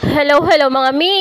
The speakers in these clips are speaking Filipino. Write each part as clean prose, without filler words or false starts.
Hello mga mi!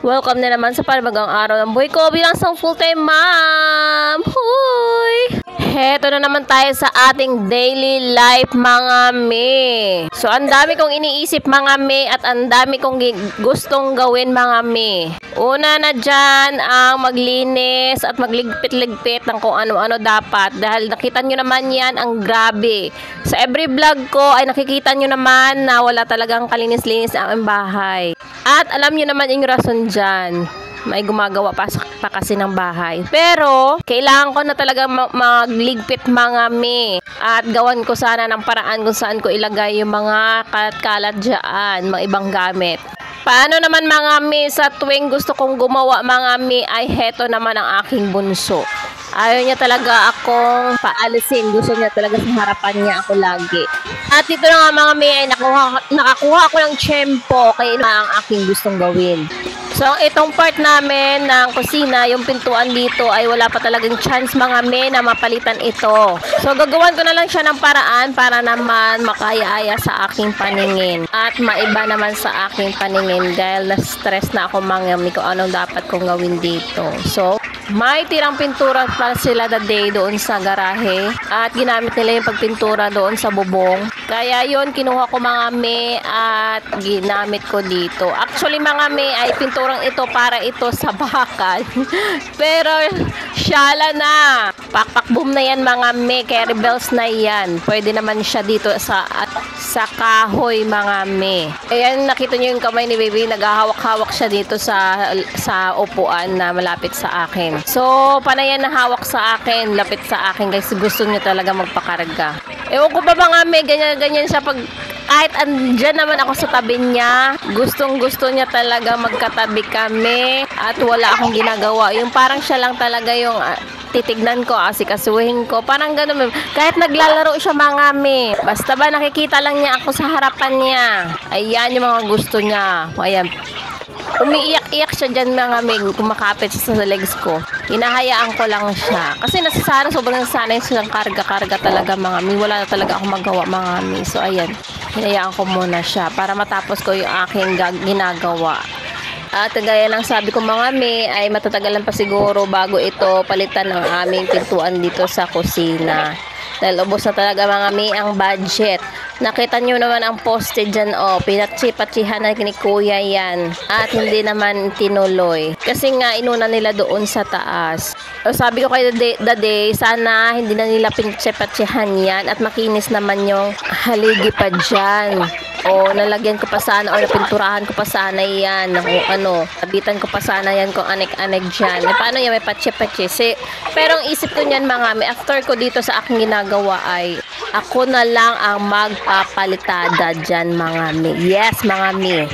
Welcome na naman sa panibagong araw ng buhay ko bilang isang full-time mom! Huy! Heto na naman tayo sa ating daily life mga mi. So, ang dami kong iniisip mga mi at ang dami kong gustong gawin mga mi. Una na dyan ang maglinis at magligpit-ligpit ng kung ano-ano dapat. Dahil nakita nyo naman yan ang grabe. Sa every vlog ko ay nakikita nyo naman na wala talagang kalinis-linis ang bahay. At alam nyo naman yung rason dyan. May gumagawa pa kasi ng bahay. Pero, kailangan ko na talaga magligpit mga mi. At gawan ko sana ng paraan kung saan ko ilagay yung mga kalat-kalat dyan, mga ibang gamit. Paano naman mga mi, sa tuwing gusto kong gumawa mga mi, ay heto naman ang aking bunso. Ayaw niya talaga akong paalisin. Gusto niya talaga sa harapan niya ako lagi. At ito na nga mga mi, ay nakakuha ako ng tiyempo kaya ito ang aking gustong gawin. So, itong part namin ng kusina, yung pintuan dito ay wala pa talagang chance mga me na mapalitan ito. So, gagawan ko na lang siya ng paraan para naman makaya-aya sa aking paningin. At maiba naman sa aking paningin dahil na-stress na ako mga me kung anong dapat kong gawin dito. So, may tirang pintura pa sila that day doon sa garahe. At ginamit nila yung pagpintura doon sa bubong. Kaya yon kinuha ko mga me at ginamit ko dito. Actually mga me ay pinturang ito para ito sa bakal. Pero syala na. Pakpakboom na yan mga me. Kaya rebels na yan. Pwede naman siya dito sa kahoy mga me. Ayan nakita nyo yung kamay ni baby. Naghahawak-hawak siya dito sa upuan na malapit sa akin. So panayan na hawak sa akin. Lapit sa akin kasi gusto niya talaga magpakarga. Ewan ko ba mga me, ganyan siya pag kahit andyan naman ako sa tabi niya, gustong-gusto niya talaga magkatabi kami at wala akong ginagawa. Yung parang siya lang talaga yung titignan ko, asikasuhin ko. Parang gano'n. Kahit naglalaro siya mga me. Basta ba nakikita lang niya ako sa harapan niya. Ayan yung mga gusto niya. Ayan. Umiiyak-iyak siya dyan mga me. Kumakapit siya sa legs ko. Hinahayaan ko lang siya. Kasi sobrang nasanay silang karga-karga talaga mga me. Wala na talaga akong magawa mga me. So ayan. Hinayaan ko muna siya para matapos ko yung aking ginagawa. At gaya lang sabi ko mga me, ay matatagalan pa siguro bago ito palitan ng aming pintuan dito sa kusina. Dahil ubos na talaga mga me ang budget. Nakita nyo naman ang poste dyan, pinatsi-patsihan na ni kuya yan. At hindi naman tinuloy. Kasi nga inuna nila doon sa taas. So, sabi ko kay the day, sana hindi na nila pinatsi-patsihan yan at makinis naman yung haligi pa dyan. O nalagyan ko pa sana o napinturahan ko pa sana yan kung ano, tabitan ko pa sana yan kung anek-anek dyan. Paano yan may patsi-patsi? Pero ang isip ko niyan mga me, after ko dito sa aking ginagawa ay ako na lang ang magpapalitada dyan mga me. Yes mga me.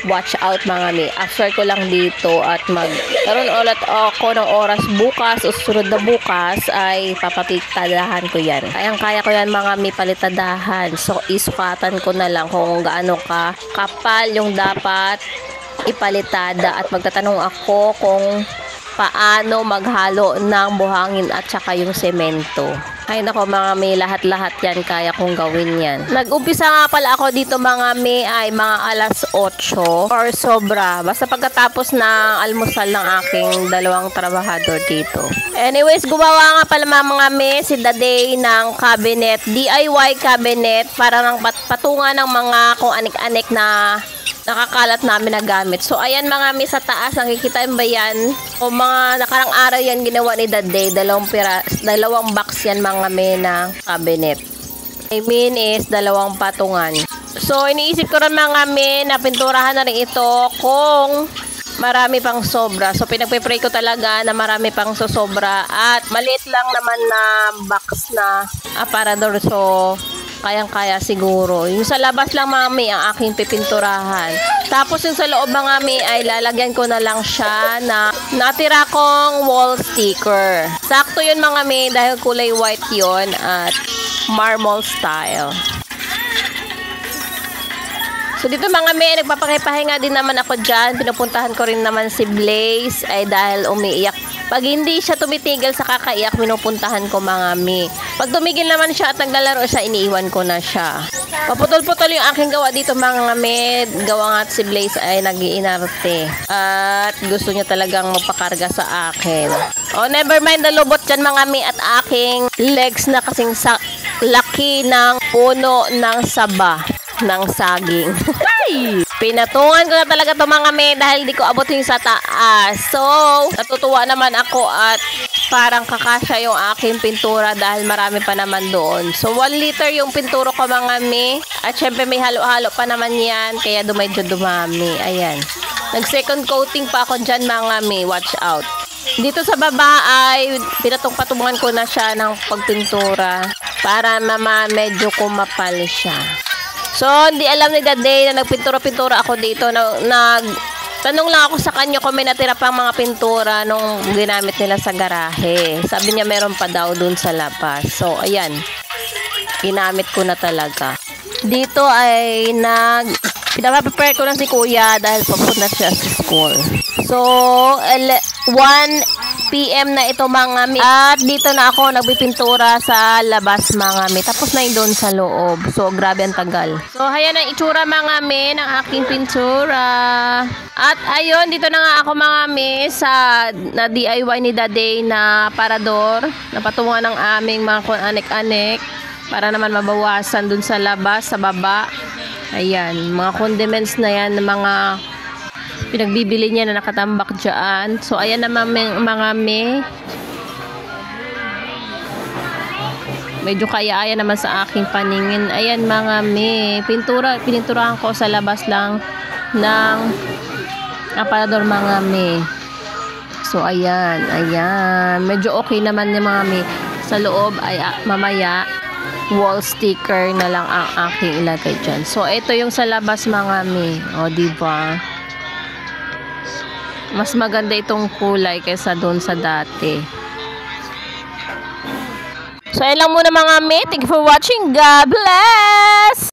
Watch out mga me. After ko lang dito at magkaroon ulit ako ng oras bukas o susunod na bukas ay papapitadahan ko yan. Kayang-kaya ko yan mga me palitadahan. So isukatan ko na lang kung gaano ka kapal yung dapat ipalitada at magtatanong ako kung paano maghalo ng buhangin at saka yung semento. Ay nako mga me, lahat-lahat yan kaya kong gawin yan. Nag-umpisa nga pala ako dito mga me ay mga alas 8 or sobra. Basta pagkatapos ng almusal ng aking dalawang trabahador dito. Anyways, gumawa nga pala mga me si Daday ng cabinet, DIY cabinet para ng patungan ng mga kung anik-anik na nakakalat namin na gamit. So, ayan mga mi sa taas, nakikita ba yan? O mga nakarang araw yan ginawa ni Daday. Dalawang box yan mga mi na cabinet. I mean is, dalawang patungan. So, iniisip ko rin mga mi na pinturahan na rin ito kung marami pang sobra. So, pinagpipray ko talaga na marami pang sobra. At maliit lang naman na box na aparador. So, kayang-kaya siguro. Yung sa labas lang mga mi ang aking pipinturahan. Tapos yung sa loob mga mi ay lalagyan ko na lang siya na natira kong wall sticker. Sakto yun mga mi dahil kulay white yun at marble style. So dito mga mi, nagpapakipahinga din naman ako dyan. Pinupuntahan ko rin naman si Blaze ay dahil umiiyak. Pag hindi siya tumitigil sa kakaiyak, pinupuntahan ko mga mi. Pag tumigil naman siya at naglalaro siya, iniiwan ko na siya. Paputol-putol yung aking gawa dito mga med. Gawa nga at si Blaze ay nag-iinarte. At gusto niya talagang magpakarga sa akin. Oh, never mind the lubot dyan mga mi at aking legs na kasing sa laki ng puno ng saba ng saging. Pinatungan ko na talaga to mga me dahil di ko abot yung sa taas. So, natutuwa naman ako at parang kakasya yung aking pintura dahil marami pa naman doon. So, 1 liter yung pintura ko mga me. At syempre may halo-halo pa naman yan. Kaya medyo dumami. Ayan. Nag-second coating pa ako dyan mga me. Watch out. Dito sa baba ay pinatong-patungan ko na siya ng pagpintura para medyo kumapal siya. So, hindi alam ni Daday na nagpintura-pintura ako dito. Tanong lang ako sa kanya kung may natira pang mga pintura nung ginamit nila sa garahe. Sabi niya meron pa daw dun sa labas. So, ayan. Ginamit ko na talaga. Dito ay pinaprepare ko lang si kuya dahil papunta siya sa school. So, 1 PM na ito mga mi. At dito na ako nagpipintura sa labas mga mi. Tapos na yung doon sa loob. So, grabe ang tagal. So, ayan ang itsura mga mi ng aking pintura. At ayun, dito na nga ako mga mi sa na DIY ni Daday na parador. Napatungan ng aming mga anek-anek para naman mabawasan doon sa labas, sa baba. Ayan, mga condiments na yan, mga pinagbibili niya na nakatambak dyan. So, ayan naman mga me. Medyo kaya-aya naman sa aking paningin. Ayan mga me. Pininturahan ko sa labas lang ng aparador mga me. So, ayan. Ayan. Medyo okay naman yung mga me. Sa loob ay mamaya wall sticker na lang ang aking ilagay dyan. So, ito yung sa labas mga me. O, diba? Mas maganda itong kulay kaysa doon sa dati. So, ayun lang muna mga me. Thank you for watching. God bless!